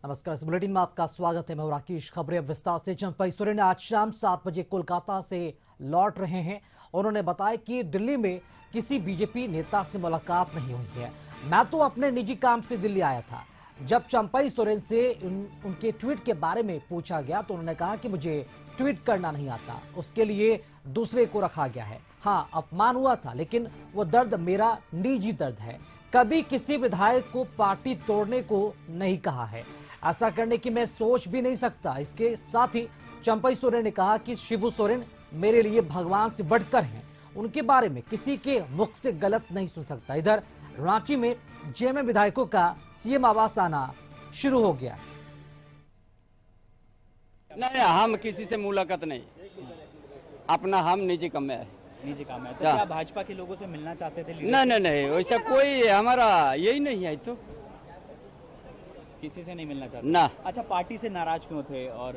नमस्कार, इस बुलेटिन में आपका स्वागत है। मैं राकेश। खबरें अब विस्तार से। चंपई सोरेन आज शाम 7 बजे कोलकाता से लौट रहे हैं। उन्होंने बताया कि दिल्ली में किसी बीजेपी नेता से मुलाकात नहीं हुई है। मैं तो अपने निजी काम से दिल्ली आया था। जब चंपई सोरेन से उनके ट्वीट के बारे में पूछा गया तो उन्होंने कहा कि मुझे ट्वीट करना नहीं आता, उसके लिए दूसरे को रखा गया है। हाँ, अपमान हुआ था, लेकिन वो दर्द मेरा निजी दर्द है। कभी किसी विधायक को पार्टी तोड़ने को नहीं कहा है। ऐसा करने की मैं सोच भी नहीं सकता। इसके साथ ही चंपई सोरेन ने कहा कि शिबू सोरेन मेरे लिए भगवान से बढ़कर हैं। उनके बारे में किसी के मुख से गलत नहीं सुन सकता। इधर रांची में जेएमएम विधायकों का सीएम आवास आना शुरू हो गया। नहीं, हम किसी से मुलाकात नहीं, अपना हम निजी काम में है। निजी काम है तो क्या भाजपा के लोगों से मिलना चाहते थे? नहीं, वैसा कोई हमारा यही नहीं है। तो किसी से नहीं मिलना चाहते ना। अच्छा, पार्टी से नाराज क्यों थे और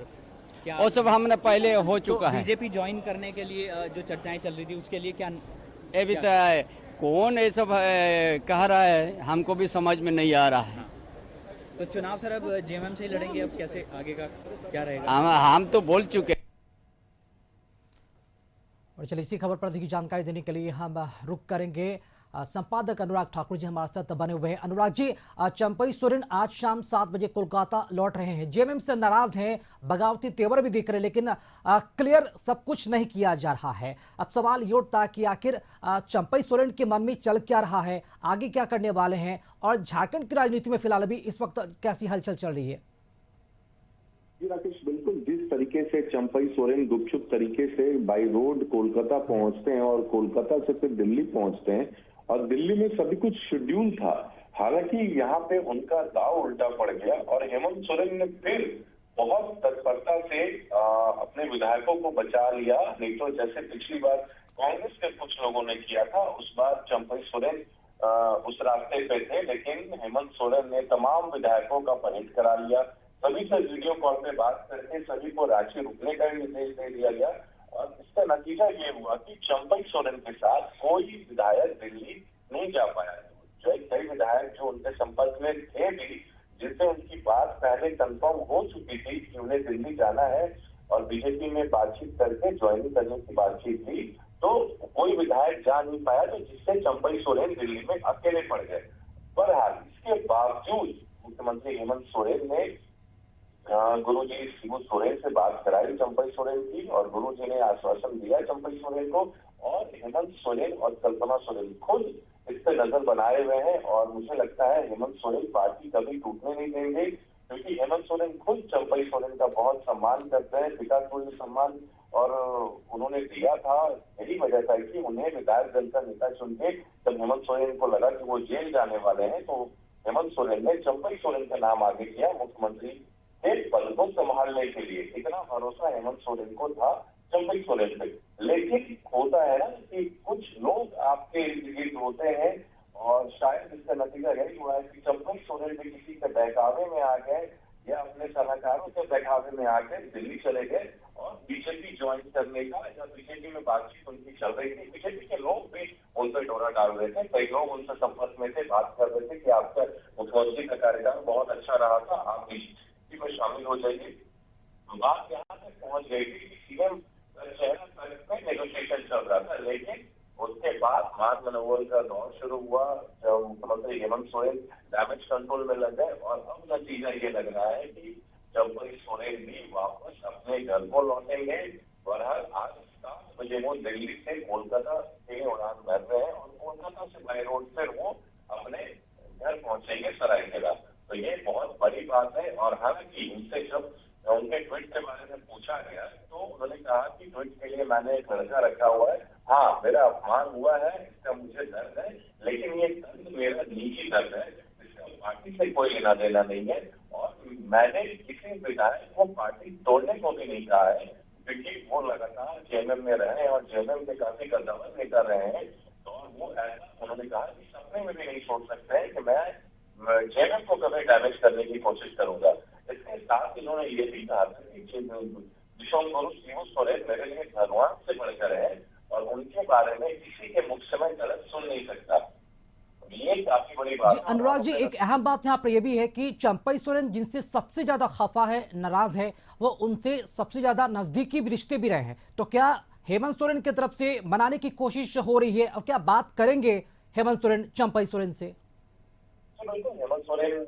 क्या? वो सब हमने पहले हो चुका है। बीजेपी ज्वाइन करने के लिए जो चर्चाएं चल रही थी उसके लिए क्या अभी तक कौन ये सब कह रहा है, हमको भी समझ में नहीं आ रहा है। तो चुनाव सर अब जेएमएम से ही लड़ेंगे, अब कैसे आगे का क्या रहेगा? हम तो बोल चुके। और चलिए, इसी खबर पर अधिक जानकारी देने के लिए हम रुक करेंगे। संपादक अनुराग ठाकुर जी हमारे साथ बने हुए हैं। अनुराग जी, चंपई सोरेन आज शाम 7 बजे कोलकाता लौट रहे हैं। जेएमएम से नाराज हैं, बगावती तेवर भी दिख रहे, लेकिन क्लियर सब कुछ नहीं किया जा रहा है। अब सवाल ये उठता है कि आखिर चंपई सोरेन के मन में चल क्या रहा है, आगे क्या करने वाले हैं, और झारखंड की राजनीति में फिलहाल अभी इस वक्त कैसी हलचल चल रही है? जी राकेश, बिल्कुल जिस तरीके से चंपई सोरेन गुपचुप तरीके से बाई रोड कोलकाता पहुंचते हैं और कोलकाता से फिर दिल्ली पहुंचते हैं, और दिल्ली में सभी कुछ शेड्यूल था। हालांकि यहाँ पे उनका दाव उल्टा पड़ गया और हेमंत सोरेन ने फिर बहुत तत्परता से अपने विधायकों को बचा लिया। नहीं तो जैसे पिछली बार कांग्रेस के कुछ लोगों ने किया था, उस बार चंपई सोरेन उस रास्ते पे थे, लेकिन हेमंत सोरेन ने तमाम विधायकों का परहेज करा लिया। सभी से वीडियो कॉल पे बात करके सभी को रांची रुकने का निर्देश दे दिया गया। और इसका नतीजा ये हुआ कि चंपई सोरेन के साथ कोई विधायक दिल्ली नहीं जा पाया। जो कई विधायक जो उनके संपर्क में थे भी, जिससे उनकी बात पहले कंफर्म हो चुकी थी कि उन्हें दिल्ली जाना है और बीजेपी में बातचीत करके ज्वाइन करने की बातचीत थी, तो कोई विधायक जा नहीं पाया, तो जिससे चंपई सोरेन दिल्ली में अकेले पड़ गए। बहरहाल इसके बावजूद मुख्यमंत्री हेमंत सोरेन ने गुरुजी शिबू सोरेन से बात कराई चंपई सोरेन की, और गुरुजी ने आश्वासन दिया चंपई सोरेन को, और हेमंत सोरेन और कल्पना सोरेन खुद इस पे नजर बनाए हुए हैं। और मुझे लगता है हेमंत सोरेन पार्टी कभी टूटने नहीं देंगे, क्योंकि हेमंत सोरेन खुद चंपई सोरेन का बहुत सम्मान करते हैं, पिता तुल्य सम्मान, और उन्होंने दिया था। यही वजह था कि उन्हें विधायक दल का नेता चुन के जब हेमंत सोरेन को लगा कि वो जेल जाने वाले हैं, तो हेमंत सोरेन ने चंपई सोरेन का नाम आगे किया मुख्यमंत्री पद को संभालने के लिए। इतना भरोसा हेमंत सोरेन को था चंपई सोरेन पे। लेकिन होता है ना कि कुछ लोग आपके इर्द गिर्द होते हैं, और शायद इसका नतीजा यही हुआ है कि चंपई सोरेन भी किसी के बहकावे में आ गए या अपने सलाहकारों के बहकावे में आकर दिल्ली चले गए और बीजेपी ज्वाइन करने का, या बीजेपी में बातचीत उनकी चल रही थी। बीजेपी के लोग भी उन पर डोरा डाल रहे थे, कई लोग उनसे संपर्क में थे, बात कर रहे थे कि आपका मुख्यमंत्री का कार्यकाल बहुत अच्छा रहा था, आप में शामिल हो जाइए। बात यहाँ तक पहुंच गई थी कि सीएम चेहरा नेगोशिएशन चल रहा था, लेकिन उसके बाद मान मनोबल का दौर शुरू हुआ जब मुख्यमंत्री हेमंत सोरेन डैमेज कंट्रोल में लग गए। और अब नतीजा ये लग रहा है कि चंपई सोरेन भी वापस अपने घर को लौटेंगे। बहरहाल आज 7 बजे वो दिल्ली से कोलकाता के उड़ान भर रहे हैं, और कोलकाता से बाय रोड फिर वो अपने घर पहुंचेंगे सरायकेला। तो ये बहुत बड़ी बात है। और हालांकि उनसे जब उनके ट्वीट के बारे में पूछा गया तो उन्होंने कहा कि ट्वीट के लिए मैंने एक लड़का रखा हुआ है। हाँ, मेरा अपमान हुआ है, इसका मुझे दर्द है, लेकिन ये दर्द मेरा निजी दर्द है, इसका पार्टी से कोई लेना देना नहीं है। और मैंने किसी विधायक को पार्टी तोड़ने को भी नहीं कहा है, क्योंकि वो लगातार जेएमएम में रहे हैं और जेएमएम के काफी कद्दावर नेता रहे हैं। और वो ऐसा उन्होंने कहा कि सपने में भी नहीं सोच सकते हैं कि मैं जेएमएम को कभी डैमेज करने की कोशिश करूंगा। इसके साथ इन्होंने ये भी कहा था कि विश्वगुरु शिबू सोरेन मेरे लिए भगवान से बढ़कर है, और उनके बारे में किसी के मुख से मैं गलत सुन नहीं सकता। ये काफी बड़ी जी बात अनुराग जी, एक अहम बात यहाँ पर यह भी है कि चंपई सोरेन जिनसे सबसे ज्यादा खफा है, नाराज है, वो उनसे सबसे ज्यादा नजदीकी भी रिश्ते भी रहे हैं। तो क्या हेमंत सोरेन की तरफ से मनाने की कोशिश हो रही है और क्या बात करेंगे हेमंत सोरेन चंपई सोरेन से? तो बिल्कुल हेमंत सोरेन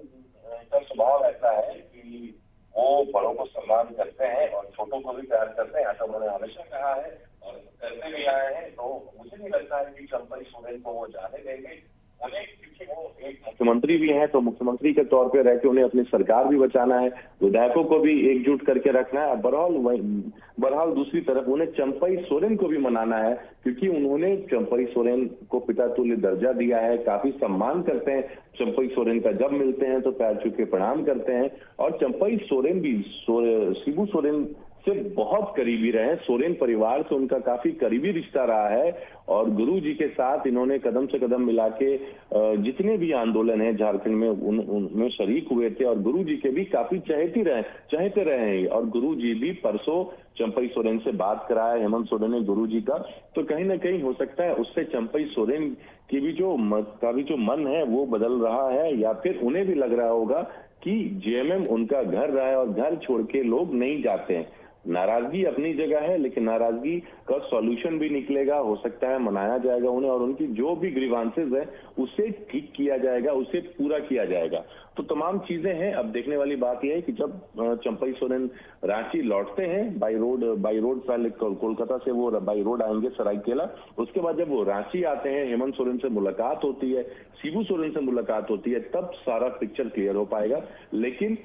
का स्वभाव ऐसा है कि वो बड़ों को सम्मान करते हैं और छोटों को भी प्यार करते हैं। ऐसा उन्होंने हमेशा कहा है और करते भी आए हैं। तो मुझे नहीं लगता है कि चंपई सोरेन को वो जाने देंगे उन्हें, क्योंकि वो एक मुख्यमंत्री भी हैं, तो मुख्यमंत्री के तौर पे रह के उन्हें अपनी सरकार भी बचाना है, विधायकों को भी एकजुट करके रखना है। बहरहाल दूसरी तरफ उन्हें चंपई सोरेन को भी मनाना है, क्योंकि उन्होंने चंपई सोरेन को पिता तुल्य दर्जा दिया है, काफी सम्मान करते हैं। चंपई सोरेन का जब मिलते हैं तो पैर छू के प्रणाम करते हैं। और चंपई सोरेन भी शिबू सोरेन से बहुत करीबी रहे हैं। सोरेन परिवार से उनका काफी करीबी रिश्ता रहा है और गुरु जी के साथ इन्होंने कदम से कदम मिला के जितने भी आंदोलन है झारखंड में उनमें शरीक हुए थे और गुरु जी के भी काफी चाहते रहे हैं। और गुरु जी भी परसों चंपई सोरेन से बात कराया हेमंत सोरेन ने गुरु जी का। तो कहीं ना कहीं हो सकता है उससे चंपई सोरेन की भी जो मन है वो बदल रहा है, या फिर उन्हें भी लग रहा होगा कि जेएमएम उनका घर रहा है और घर छोड़ के लोग नहीं जाते हैं। नाराजगी अपनी जगह है, लेकिन नाराजगी का सॉल्यूशन भी निकलेगा, हो सकता है मनाया जाएगा उन्हें और उनकी जो भी ग्रीवांसेस है उसे ठीक किया जाएगा, उसे पूरा किया जाएगा। तो तमाम चीजें हैं। अब देखने वाली बात यह है कि जब चंपई सोरेन रांची लौटते हैं बाई रोड पहले कोलकाता से वो बाई रोड आएंगे सरायकेला, उसके बाद जब वो रांची आते हैं हेमंत सोरेन से मुलाकात होती है, शिबू सोरेन से मुलाकात होती है, तब सारा पिक्चर क्लियर हो पाएगा। लेकिन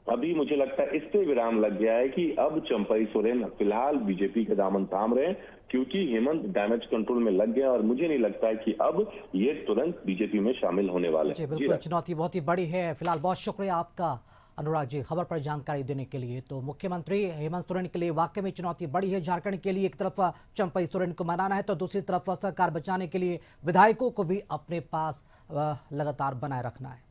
अभी मुझे लगता है इस पे विराम लग गया है कि अब चंपई सोरेन फिलहाल बीजेपी के दामन थाम रहे हैं, क्योंकि हेमंत डैमेज कंट्रोल में लग गया और मुझे नहीं लगता है कि अब ये तुरंत बीजेपी में शामिल होने वाले जी हैं। बिल्कुल, चुनौती बहुत ही बड़ी है। फिलहाल बहुत शुक्रिया आपका अनुराग जी खबर पर जानकारी देने के लिए। तो मुख्यमंत्री हेमंत सोरेन के लिए वाकई में चुनौती बड़ी है झारखंड के लिए। एक तरफ चंपई सोरेन को मनाना है तो दूसरी तरफ सरकार बचाने के लिए विधायकों को भी अपने पास लगातार बनाए रखना है।